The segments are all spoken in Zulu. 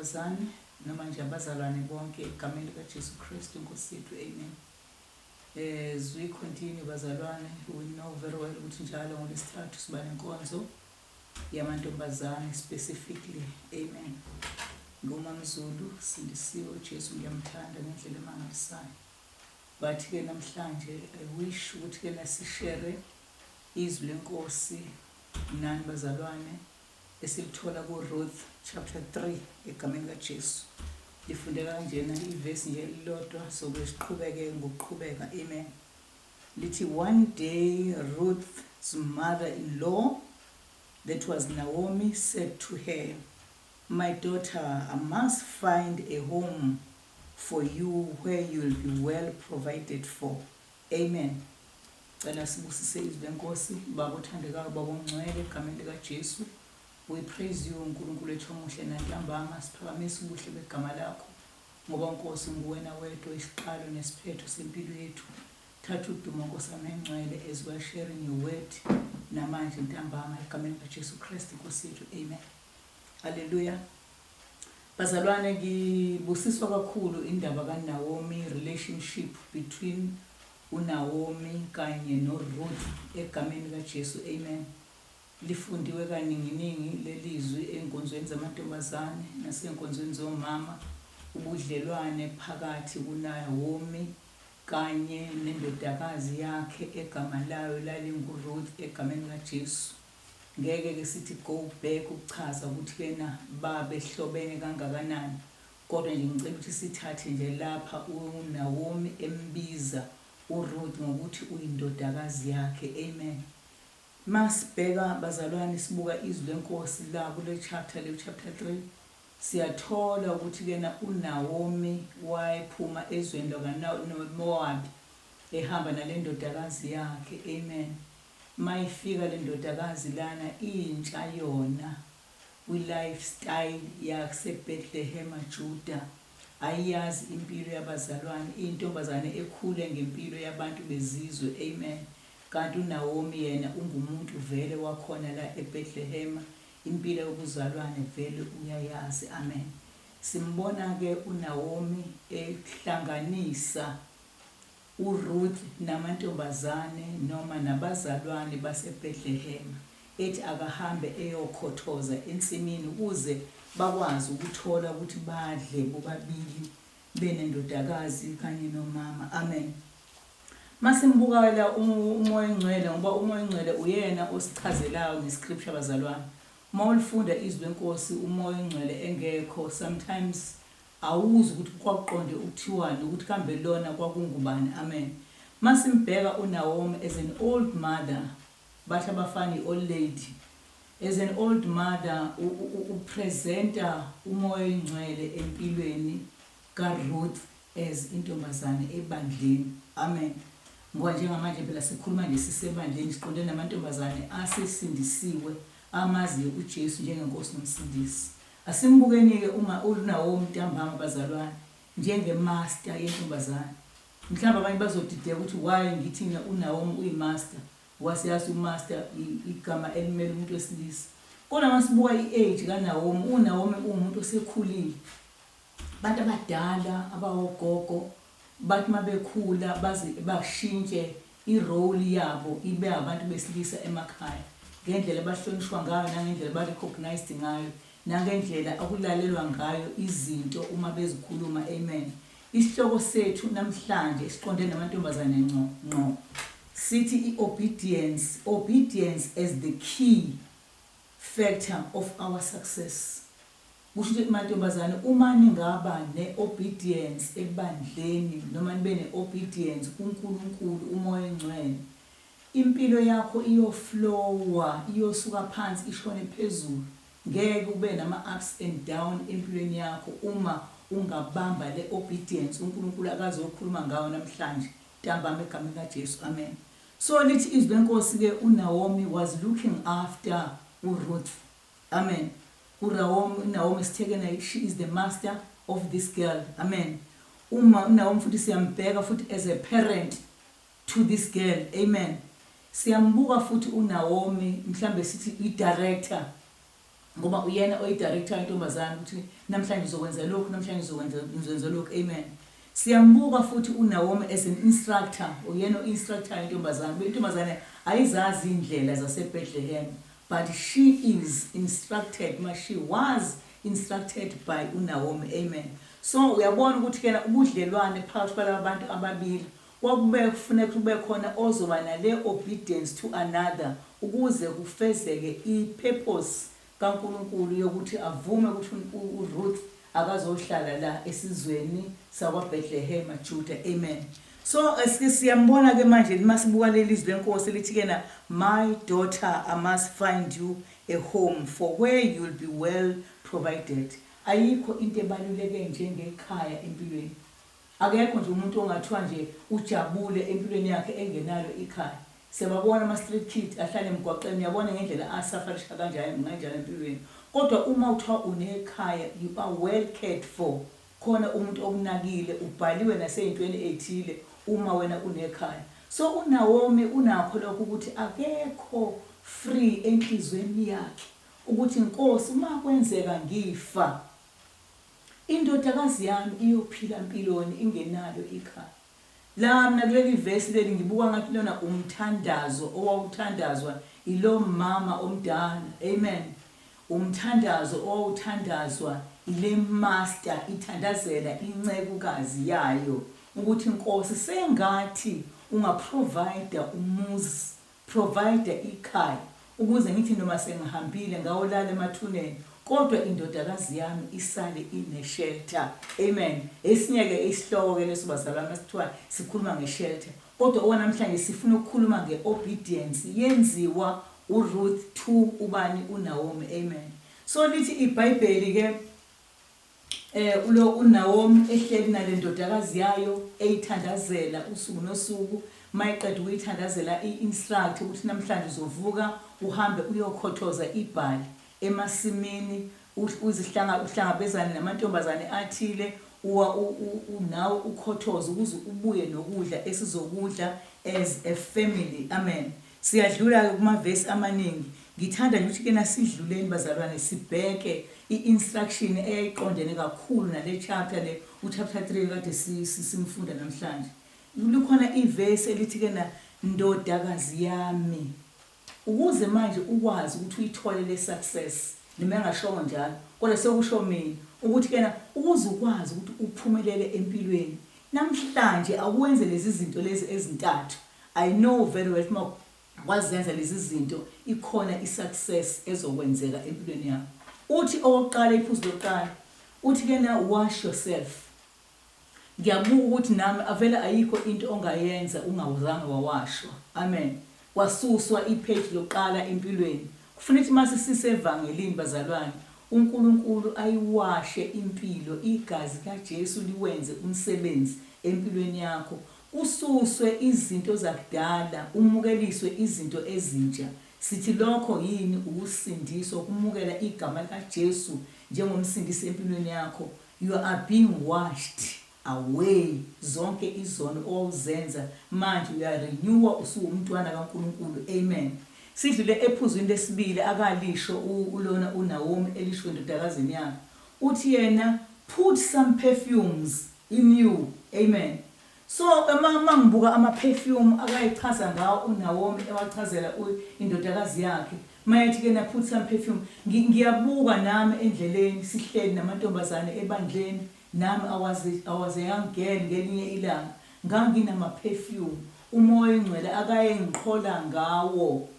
amantombazane noma nje abazalwane bonke egameni likaJesu Kristu Nkosi yethu, amen. As we continue bazalwane, we know very well ukuthi njalo ngoLwesithathu siba nenkonzo yamantombazane specifically, amen. Ngumama Zulu, sindisiwe uJesu ngiyamthanda ngendlela emangalisayo. But ke namhlanje I wish ukuthi ke nasishare izwi lenkosi nani bazalwane esilithola kuRuth chapter 3 egameni kaJesu. Lifundeka kanjena ivesi nje elilodwa sobe siqhubeke ngokuqhubeka, amen. Lithi, one day Ruth's mother-in-law, that was Naomi, said to her, my daughter, I must find a home for you where you'll be well provided for, amen. Cela sibusise izwi lenkosi. Baba othandekayo, Baba ongcwele egameni likaJesu, we praise you uNkulunkulu wethu omuhle nantambama, siphakamisa ubuhle begama lakho ngoba Nkosi nguwena wedwa isiqalo nesiphetho sempilo yethu. Thatha udumo Nkosi amengcwele as we are sharing your word namanje ntambama egameni likaJesu Kristu Nkosi yethu, amen. Hallelujah. Bazalwane, ngibusiswa kakhulu indaba kaNaomi, relationship between uNaomi kanye noRuth egameni likaJesu, amen. Lifundiwe kaninginingi lelizwi enkonzweni zamantombazane nasenkonzweni zomama, ubudlelwane phakathi kuNaomi kanye nendodakazi yakhe egama layo lalinguRuth egameni likaJesu. Ngeke ke sithi go back ukuchaza ukuthi kena babehlobene kangakanani, kodwa nje ngicela ukuthi sithathe nje lapha uNaomi embiza uRuth ngokuthi uyindodakazi yakhe, amen. Masibheka bazalwane, sibuka izwi lenkosi la kule chapter 3, siyathola ukuthi kena uNaomi wayephuma ezweni lakaMoab ehamba nale ndodakazi yakhe, amen. Mayifika le ndodakazi lana intsha yona kwi-lifestyle yaseBethlehem Juda, ayazi impilo yabazalwane, intombazane ekhule ngempilo yabantu bezizwe, amen. Kanti uNaomi yena ungumuntu vele wakhona la eBethlehem, impilo yobuzalwane vele uyayazi, amen. Simbona ke uNaomi ehlanganisa uRuth namantombazane noma nabazalwane baseBethlehem, ethi akahambe eyokhothoza ensimini ukuze bakwazi ukuthola ukuthi badle bobabili benendodakazi kanye nomama, amen. Masimbuka la umoya engcwele, ngoba umoya engcwele uyena osichazelayo ngescripture bazalwane. Mawulifunda izwi lenkosi umoya engcwele engekho, sometimes awuzi ukuthi kwakuqonde ukuthiwani, ukuthi kambe lona kwakungubani, amen. Masimbheka uNaomi as an old mother, basha bafani old lady, as an old mother upresenta umoya engcwele empilweni kaRuth as intombazane ebandleni, amen. Ngoba njengamanje phela sikhuluma nje sisebandleni, siqonde namantombazane asesindisiwe amaziyo uJesu njengenkosi nomsindisi. Asimbukeni ke uNaomi ntambama bazalwane njengemaster yentombazane. Mhlawumbe abanye bazodideka ukuthi why ngithi uNaomi uyimaster, wasiyazi umaster igama elimele umuntu wesilisa. Kodwa masibuka iage kaNaomi, uNaomi umuntu osekhulile. Abantu abadala abawogogo bathi mabekhula baze bashintshe irole yabo ibe abantu besilisa emakhaya, ngendlela abahlonishwa ngayo nangendlela barecognized ngayo nangendlela akulalelwa ngayo izinto uma bezikhuluma, amen. Isihloko sethu namhlanje siqonde namantombazane ngqo sithi obedience as the key factor of our success. Kusho ukuthi mantombazane uma ningaba neobedience ebandleni noma nibe neobedience kuNkulunkulu umoya engcwele, impilo yakho iyoflowa, iyosuka phansi ishone phezulu. Ngeke ube nama ups and down empilweni yakho uma ungabamba le obedience uNkulunkulu akazokhuluma ngayo namhlanje ntambama egameni kaJesu, amen. So lithi izwi lenkosi ke uNaomi was looking after uRuth, amen. Naomi is taken, she is the master of this girl, amen. Naomi futhi siyambheka futhi as a parent to this girl, amen. Siyambuka futhi uNaomi mhlambe sithi i-director ngoba uyena oyidirector intombazane ukuthi namhlanje uzokwenza lokhu, namhlanje uzokwenza lokhu. Amen. Siyambuka futhi uNaomi as an instructor, uyena o-instructor intombazane. Intombazane ayizazi indlela zaseBethlehem, but she is instructed, she was instructed by uNaomi. Amen. So uyabona ukuthi kena ubudlelwane phakathi kwalabantu ababili kufuneka kube khona ozoba nale obedience to another ukuze kufezeke i-purpose kaNkulunkulu yokuthi avume ukuthi uRuth akazohlala la esizweni sakwaBethlehem Juda. Amen. So siyambona ke manje masibuka leli izwi lenkosi lithi kena, my daughter, I must find you a home for where you will be well provided. Ayikho into ebaluleke njengekhaya empilweni. Akekho nje umuntu ongathiwa nje ujabule empilweni yakhe engenalo ikhaya. Siyababona ama-street kids ahlala emgwaqeni, uyabona ngendlela asafarisha kanjani empilweni. Kodwa uma uthiwa unekhaya, you are well cared for. Khona umuntu okunakile, ubhaliwe naseyintweni ethile uma wena unekhaya. So uNaomi unakho lokho ukuthi akekho free enhlizweni yakhe ukuthi Nkosi uma kwenzeka ngifa, indodakazi yami iyophila empilweni ingenalo ikhaya. La mina kuleli verse leli ngibuka ngathi lona umthandazo owawuthandazwa ilo mama omdala. Amen. Umthandazo owawuthandazwa ile master ithandazela incekukazi yayo ukuthi Nkosi sengathi ungaprovide umuzi, provide ikhaya ukuze ngithi noma sengihambile ngawolala emathuneni kodwa indodakazi yami isale ine-shelter. Amen. Esinye ke isihloko ke leso bazalwane sithiwa sikhuluma nge-shelter, kodwa owanamhlanje sifuna ukukhuluma nge-obedience yenziwa uRuth to ubani uNaomi. Amen. So lithi iBhayibheli ke ulo uNaomi ehleli nale ndodakazi yayo eyithandazela usuku nosuku, mayiqeda ukuyithandazela i-instruct ukuthi namhlanje uzovuka uhambe uyokhothoza ibhali emasimini uhlangabezane namantombazane athile nawe ukhothoza ukuze ubuye nokudla esizokudla as a family. Amen. Siyadlula kumavesi amaningi, ngithanda ukuthi ke nasidluleni bazalwane sibheke i-instruction eyayiqondene kakhulu nale chapter le uchapter 3 kade simfunda namhlanje. Likhona ivesi elithi ke na ndodakazi yami, ukuze manje ukwazi ukuthi uyithole le success. Nima ngashongo njalo kodwa sekusho mina ukuthi kena ukuze ukwazi ukuthi uphumelele empilweni namhlanje akwenze lezi zinto lezi ezintathu. I know very well uma wazenza lezi zinto ikhona isuccess ezokwenzeka empilweni yakho. Uthi owokuqala iphuzu lokuqala uthi kena wash yourself. Ngiyabuka ukuthi nami avela ayikho into ongayenza ungawuzanga wawashwa. Amen. Wasuswa ipage lokuqala empilweni. Kufanele mase sisevangelini bazalwane uNkulunkulu ayiwashe impilo, igazi kaJesu liwenze umsebenzi empilweni yakho. Ususwe izinto zakudala, umukeliswe izinto ezintsha. Sithi lokho yini ukusindiswa, ukumukela igama likaJesu njengomsindisi empilweni yakho. You are being washed away zonke izono owuzenza, manje uyarenewa usuwumntwana kaNkulunkulu. Amen. Sidlule ephuzwini lesibili akalisho ulona uNaomi elisho indodakazini yakhe uthi yena put some perfumes in you. Amen. So mangibuka ama-perfume akayichaza ngawo uNaomi ewachazela indodakazi yakhe mayethi ke na put some perfume, ngiyabuka nami endleleni sihleli namantombazane ebandleni nami awaze yangena ngelinye ilanga nganginama-perfume umoya engcwele akayengiqhola ngawo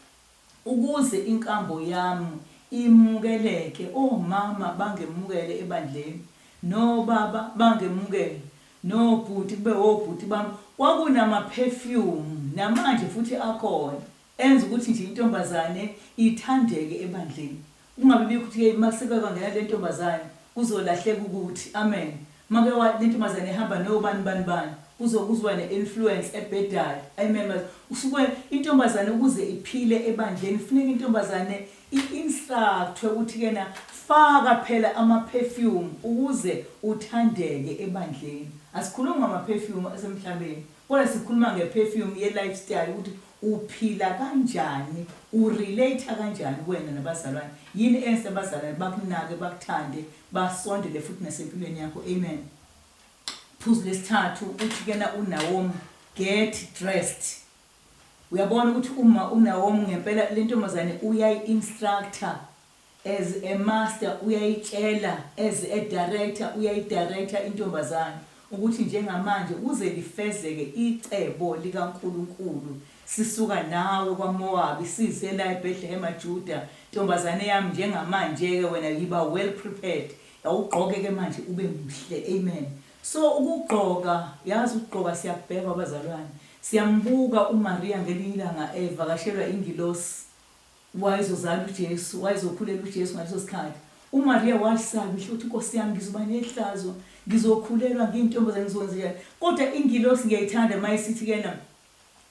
ukuze inkambo yami imukeleke. Omama bangemukele ebandleni, nobaba bangemukele, nobhuti kube obhuti bami. Kwakunama-perfume namanje futhi akhona enza ukuthi nje intombazane ithandeke ebandleni. Ungabe ukuthi masekangena le ntombazane kuzolahleka ukuthi. Amen. Make le ntombazane ehamba nobani kuzokuzwa ne-influence ebhedayo. Amen. Usuke intombazane ukuze iphile ebandleni kufuneka intombazane i-instructwe ukuthi kena faka phela ama-perfume ukuze uthandeke ebandleni. Asikhulumi ngama-perfume asemhlabeni kodwa sikhuluma nge-perfume ye-lifestyle ukuthi uphila kanjani, urelate kanjani wena nabazalwane. Yini enhle abazalwane bakunake, bakuthande, basondele futhi nasempilweni yakho. Amen. Phuzu lesithathu uthi kena uNaomi, get dressed. Uyabona ukuthi uma uNaomi ngempela le ntombazane uyayi-instructor as a master, uyayitshela as a director, uyayidirector intombazane ukuthi njengamanje uze lifezeke icebo likaNkulunkulu. Sisuka nawe kwaMowabi size la eBethlehem eJuda. Ntombazane yami njengamanje-ke wena yiba well prepared. Awugqoke-ke manje ube muhle. Amen. So ukugqoka, yazi ukugqoka siyakubheka abazalwane. Siyambuka uMaria ngelinye ilanga evakashelwa ingilosi wayezozala uJesu, wayezokhulela uJesu ngaleso sikhathi. uMaria wasaba ukuthi Nkosi yami ngizoba nehlazo, ngizokhulelwa ngiyintombazane ngizokwenza. Kodwa ingilosi ngiyayithanda mayisithi kena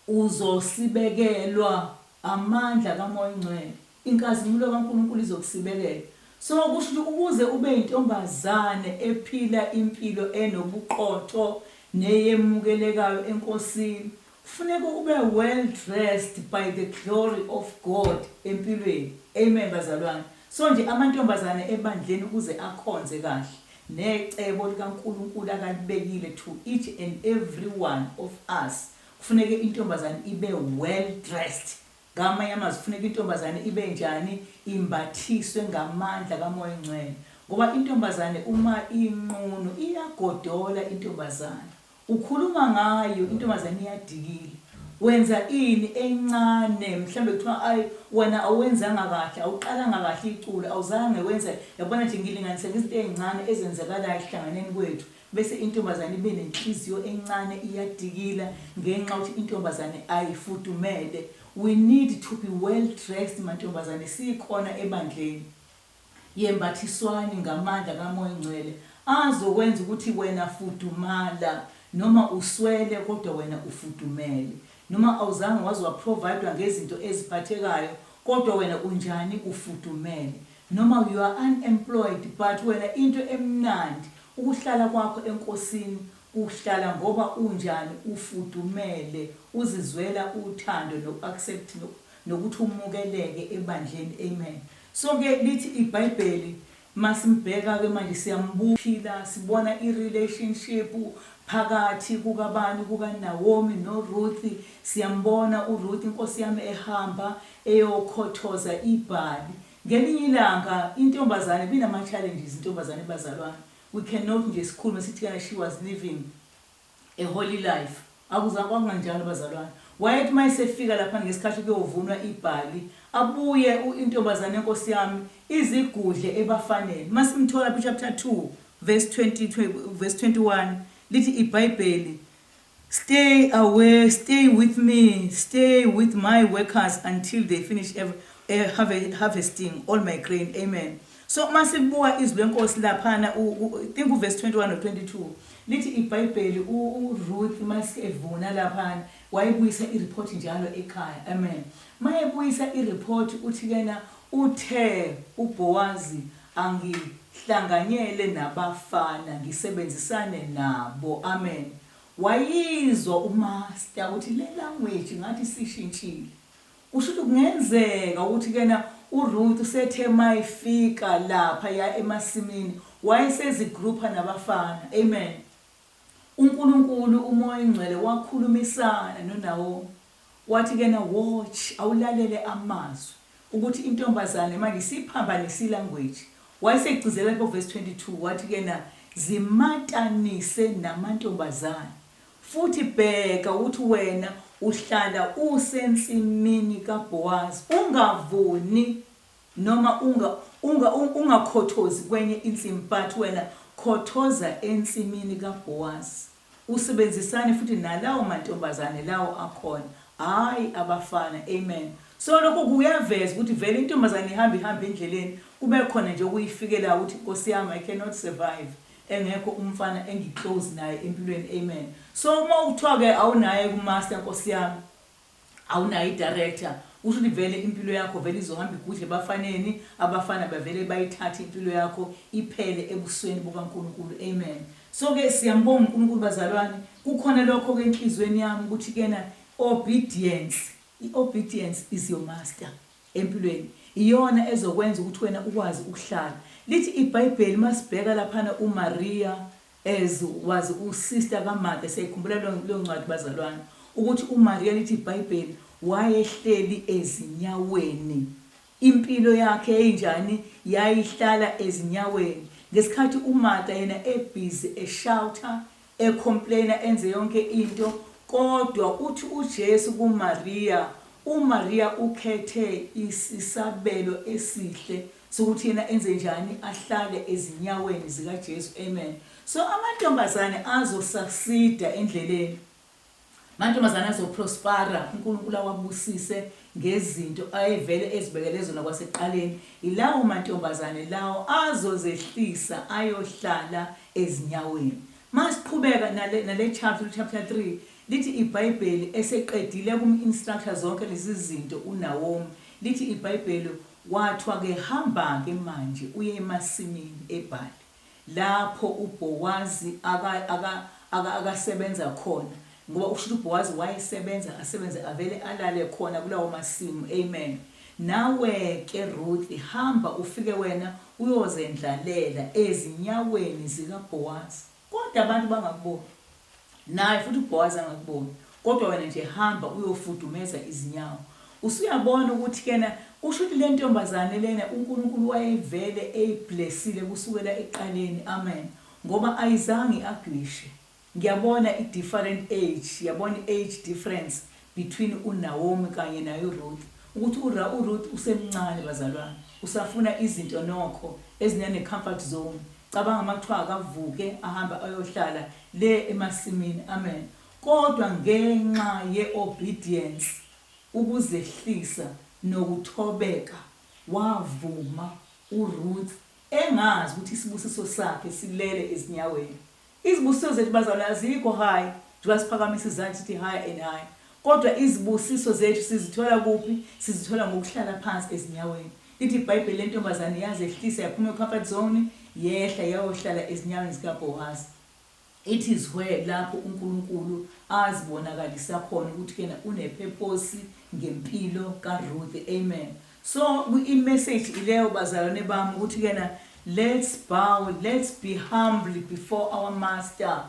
uzosibekelwa amandla kaMoya Oyingcwele. Inkazimulo kaNkulunkulu izokusibekela. So kusho ukuze ube intombazane ephila impilo enobuqotho neyemukelekayo enkosini, kufuneka ube well dressed by the glory of God empilweni. Amen bazalwane. So nje amantombazane ebandleni ukuze akhonze kahle necebo likaNkulunkulu akalibekile to each and every one of us, kufuneka intombazane ibe well dressed. Ngamanye amazwi kufuneka intombazane ibe njani, imbathiswe ngamandla kaMoya Oyingcwele. Ngoba intombazane uma inqunu iyagodola intombazane. Ukhuluma ngayo intombazane iyadikile. Wenza ini encane, mhlambe kuthiwa ayi wena awenzanga kahle, awuqalanga kahle iculo, awuzange wenza, yabona nje ngilinganise izinto ezincane ezenzekalayo ehlanganeni kwethu. Bese intombazane ibe nenhliziyo encane iyadikila ngenxa ukuthi intombazane ayifudumele. We need to be well dressed mantombazane sikhona ebandleni. Yembathiswani ngamandla kaMoya Oyingcwele azokwenza ukuthi wena fudumala, noma uswele kodwa wena ufudumele. Noma awuzange wazi waprovidwa ngezinto eziphathekayo kodwa wena unjani ufudumele. Noma you are unemployed but wena into emnandi ukuhlala kwakho enkosini uhlala ngoba unjani ufudumele, uzizwela uthando noaccept nokuthi umukeleke ebandleni. Amen. So ke lithi iBhayibheli masimbheka ke manje siyambuphila, sibona irelationship phakathi kukabani, kukaNaomi noRuth. Siyambona uRuth inkosi yami ehamba eyokhothoza ibhali. Ngelinye ilanga intombazane binama challenges intombazane bazalwane. We cannot nje sikhulume sithi kana she was living a holy life. Akuzange njalo bazalwane. Wayethi mayisefika lapha ngesikhathi kuyovunwa ibhali, abuye intombazane enkosi yami izigudle ebafanele. Masimthola chapter 2 verse 21 lithi iBhayibheli, stay away, stay with me, stay with my workers until they finish harvesting all my grain. Amen. So masibuka izwi lenkosi laphana think verse 21 no 22 lithi iBhayibheli uRuth masevuna laphana wayebuyisa ireport njalo ekhaya. Amen. Mayebuyisa ireport uthi kena uthe uBowazi angihlanganyele nabafana ngisebenzisane nabo. Amen. Wayizwa umaster uthi le language ngathi sishintshile. Usho ukuthi kungenzeka ukuthi kena uRuth sethe mayifika lapha ya emasimini wayesezigroupa nabafana. Amen. uNkulunkulu uMoya Oyingcwele wakhulumisana noNaomi wathi kena watch, awulalele amazwi ukuthi intombazane manje siphambanisa ilanguage. Wayesegcizela lapho verse 22 wathi kena zimatanise namantombazane futhi bheka ukuthi wena uhlala usensimini kaBowazi, ungavuni noma ungakhothozi kwenye insimi, but wena khothoza ensimini kaBowazi, usebenzisane futhi nalawo mantombazane lawo akhona, hayi abafana. Amen. So lokho kuyaveza ukuthi vele intombazane ihamba endleleni kube khona nje ukuyifikela ukuthi Nkosi yami I cannot survive engekho umfana engiclose naye empilweni. Amen. So uma uthiwa ke awunaye kumaster Nkosi yami, awunaye idirector, usho ukuthi vele impilo yakho vele izohamba igudle bafaneni, abafana bavele bayithathe impilo yakho iphele ebusweni bukaNkulunkulu. Amen. So ke siyambonga uNkulunkulu bazalwane, kukhona lokho ke enhlizweni yami ukuthi kena obedience I-obedience is your master empilweni. Iyona ezokwenza ukuthi wena ukwazi ukuhlala. Lithi iBhayibheli masibheka laphana uMaria was usister kaMartha, siyikhumbula lo ncwadi bazalwane, ukuthi uMaria lithi iBhayibheli wayehleli ezinyaweni. Impilo yakhe eyinjani? Yayihlala ezinyaweni. Ngesikhathi uMartha yena ebusy eshouta, ecomplaina, enze yonke into, kodwa uthi uJesu kuMaria, uMaria ukhethe isabelo esihle sokuthi yena enze njani? Ahlale ezinyaweni zikaJesu. Amen. So amantombazane azosucceeda endleleni, amantombazane azoprospera, uNkulunkulu awabusise ngezinto ayevele ezibekele zona kwasekuqaleni. Ilawo mantombazane lawo azozehlisa ayohlala ezinyaweni. Masiqhubeka nale chapter 3, lithi iBhayibheli eseqedile kum-instructor zonke lezi zinto uNaomi, lithi iBhayibheli wathiwa-ke hamba-ke manje uye emasimini ebhali lapho uBowazi akasebenza khona, ngoba usho uBowazi wayesebenza avele alale khona kulawo masimu. Amen. Nawe ke Ruth, hamba ufike wena uyozendlalela ezinyaweni zikaBowazi. Kodwa abantu bangakuboni, naye futhi uBowazi angakuboni, kodwa wena nje hamba uyofudumeza izinyawo. Usuyabona ukuthi kena usho ukuthi le ntombazane lena uNkulunkulu wayevele eyiblessile kusukela eqaleni. Amen. Ngoba ayizange agwishe. Ngiyabona i-different age, yabona i-age difference between uNaomi kanye nayo uRuth, ukuthi uRuth usemncane bazalwane, usafuna izinto nokho ezinene-comfort zone. Cabanga makuthiwa akavuke ahamba ayohlala le emasimini. Amen. Kodwa ngenxa ye-obedience, ukuzehlisa nokuthobeka, wavuma uRuth engazi ukuthi isibusiso sakhe silele ezinyaweni. Izibusiso zethu bazalwane azikho high, njengoba siphakamisa izandla sithi high and high. Kodwa izibusiso zethu sizithola kuphi? Sizithola ngokuhlala phansi ezinyaweni. Lithi iBhayibheli le ntombazane yazehlisa yaphuma e-comfort zone, yehla yayohlala ezinyaweni zikaBowazi. It is where lapho uNkulunkulu azibonakalisa khona ukuthi kena unepurpose ngempilo kaRuth. Amen. So i-message ileyo bazalwane bami ukuthi kena let's bow, let's be humble before our master.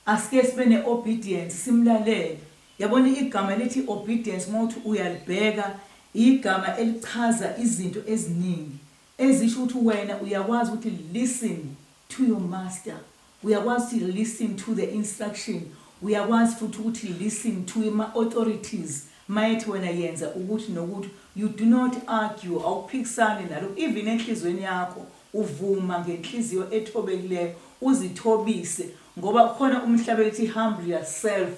Asike sibe ne-obedience, simlalele. Yabona igama lithi obedience mawuthi uyalibheka, igama elichaza izinto eziningi ezisho ukuthi wena uyakwazi ukuthi listen to your master, uyakwazi ukuthi listen to the instruction, uyakwazi futhi ukuthi listen to ama-authorities mayethi wena yenza ukuthi nokuthi. You do not argue, awuphikisani nalo, even enhlizweni yakho uvuma ngenhliziyo ethobekileyo, uzithobise, ngoba khona umhlaba lithi humble yourself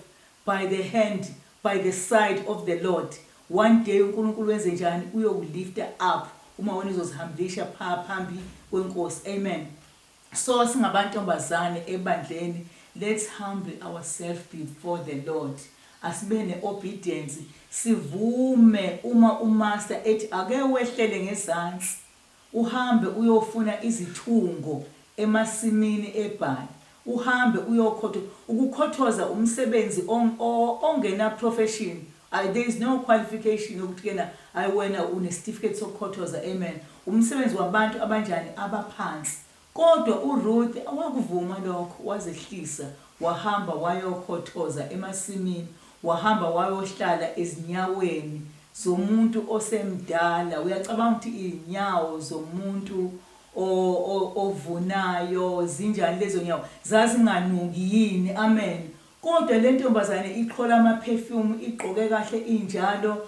by the side of the Lord. One day uNkulunkulu wenze njani? Uyokulifta up uma wena uzozihambilisha phambi kwenkosi. Amen. So singabantombazane ebandleni, let's humble ourselves before the Lord. Asibe ne-obedience, sivume uma umaster ethi ake wehlele ngezansi uhambe uyofuna izithungo emasimini ebhali, uhambe ukukhothoza umsebenzi ongena profession. There is no qualification yokuthi kena wena une-certificate sokukhothoza. Amen. Umsebenzi wabantu abanjani? Abaphansi. Kodwa uRuth wakuvuma lokho, wazehlisa, wahamba wayokhothoza emasimini, wahamba wayohlala ezinyaweni zomuntu osemdala. Uyacabanga ukuthi inyawo zomuntu ovunayo zinjani lezo nyawo? Zazinganuki yini? Amen. Kodwa le ntombazane iqhola ama-perfume, igqoke kahle injalo,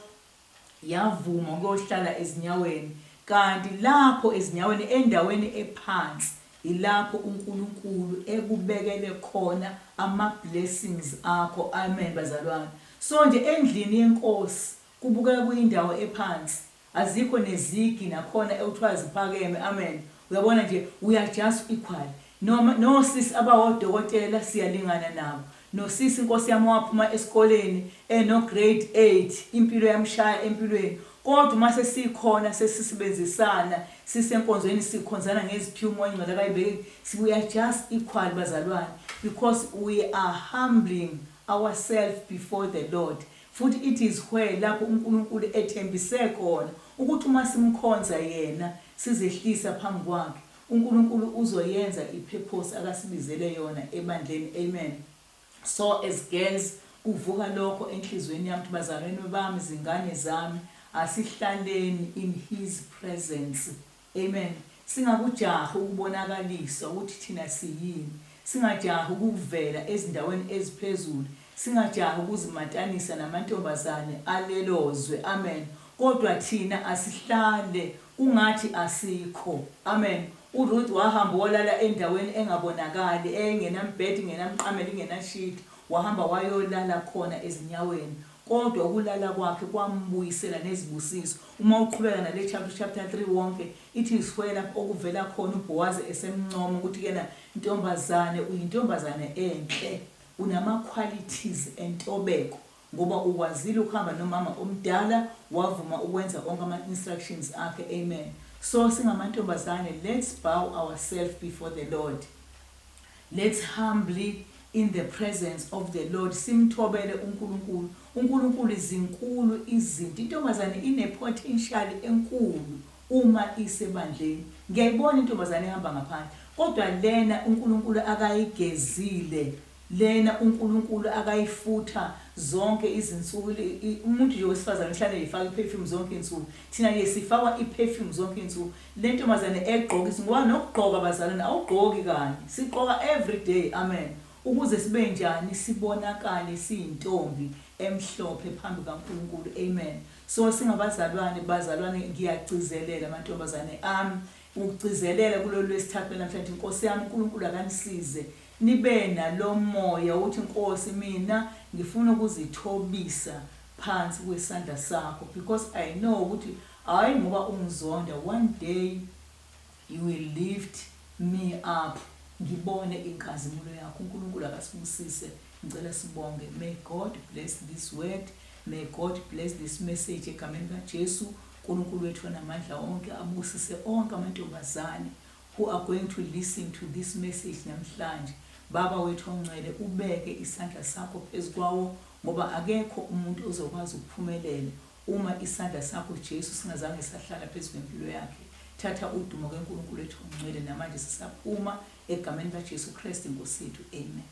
yavuma ukuyohlala ezinyaweni. Kanti lapho ezinyaweni endaweni ephansi ilapho uNkulunkulu ekubekele khona ama-blessings akho. Amen bazalwane. So nje endlini yenkosi kubukeka kuyindawo ephansi, azikho nezigi nakhona ekuthiwa ziphakeme. Amen. Uyabona nje, we are just equal. No sisi abawodokotela siyalingana nabo. No sisi inkosi yami waphuma esikoleni no grade 8, impilo yamshaya empilweni. Kodwa mase sikhona sesisebenzisana, sisenkonzweni sikhonzana ngeziphiwo umoya ingcwele akayibeki, we are just equal bazalwane, because we are humbling ourselves before the Lord. futhi it is where lapho uNkulunkulu ethembise khona ukuthi uma simkhonza yena sizehlisa phambi kwakhe uNkulunkulu uzoyenza ipurpose akasibizele yona ebandleni. Amen. So as girls kuvuka lokho enhlizweni yami ukuthi bazalwane bami izingane zami asihlaleni in his presence. Amen. Singakujaha ukubonakalisa ukuthi thina siyini, singajaha ukuvela ezindaweni eziphezulu, singajaha ukuzimatanisa namantombazane alelozwe. Amen. Kodwa thina asihlale ungathi asikho. Amen. uRuth wahamba walala endaweni engabonakali engenambhedi engenamqamela engenashiti, wahamba wayolala khona ezinyaweni, kodwa ukulala kwakhe kwambuyisela nezibusiso. Uma uqhubeka nale chapter 3 wonke ithi iswela okuvela khona uBoaz esemncoma ukuthi kena intombazane uyintombazane enhle, unama qualities entobeko ngoba ukwazile ukuhamba nomama omdala wavuma ukwenza onke ama instructions akhe. Amen. So singamantombazane, let's bow ourselves before the Lord. Let's humbly in the presence of the Lord simthobele uNkulunkulu. uNkulunkulu izinkulu izinto. Intombazane ine potential enkulu uma isebandleni. Ngiyayibona intombazane ehamba ngaphandle, kodwa lena uNkulunkulu akayigezile, lena uNkulunkulu akayifutha zonke izinsuku. Umuntu nje wesifazane mhlawumbe efaka iperfume zonke insuku, thina ke sifakwa iperfume zonke insuku. Le ntombazane egqoka ngoba nokugqoka bazalana awugqoki kanye, sigqoka every day. Amen. Ukuze sibe njani, sibonakale siyintombi emhlophe phambi kaNkulunkulu. Amen. So singabazalwane, bazalwane ngiyagcizelela amantombazane ami ukugcizelela kulolu lwesithathu namhlanje. Inkosi yami uNkulunkulu akanisize nibe nalo moya ukuthi Nkosi mina ngifuna ukuzithobisa phansi kwesandla sakho, because I know ukuthi hayi ngoba ungizonda, one day you will lift me up, ngibone inkazimulo yakho. uNkulunkulu akasibusise. Ngicela sibonge. May God bless this word, may God bless this message egameni kaJesu. uNkulunkulu wethu namandla onke abusise onke amantombazane who are going to listen to this message namhlanje. Baba wethu ongcwele, ubeke isandla sakho phezukwawo ngoba akekho umuntu ozokwazi ukuphumelela uma isandla sakho Jesu singazange sahlala phezulu kwempilo yakhe. Thatha udumo kaNkulunkulu wethu ongcwele namanje sisaphuma egameni kaJesu Kristu Inkosi yethu. Amen.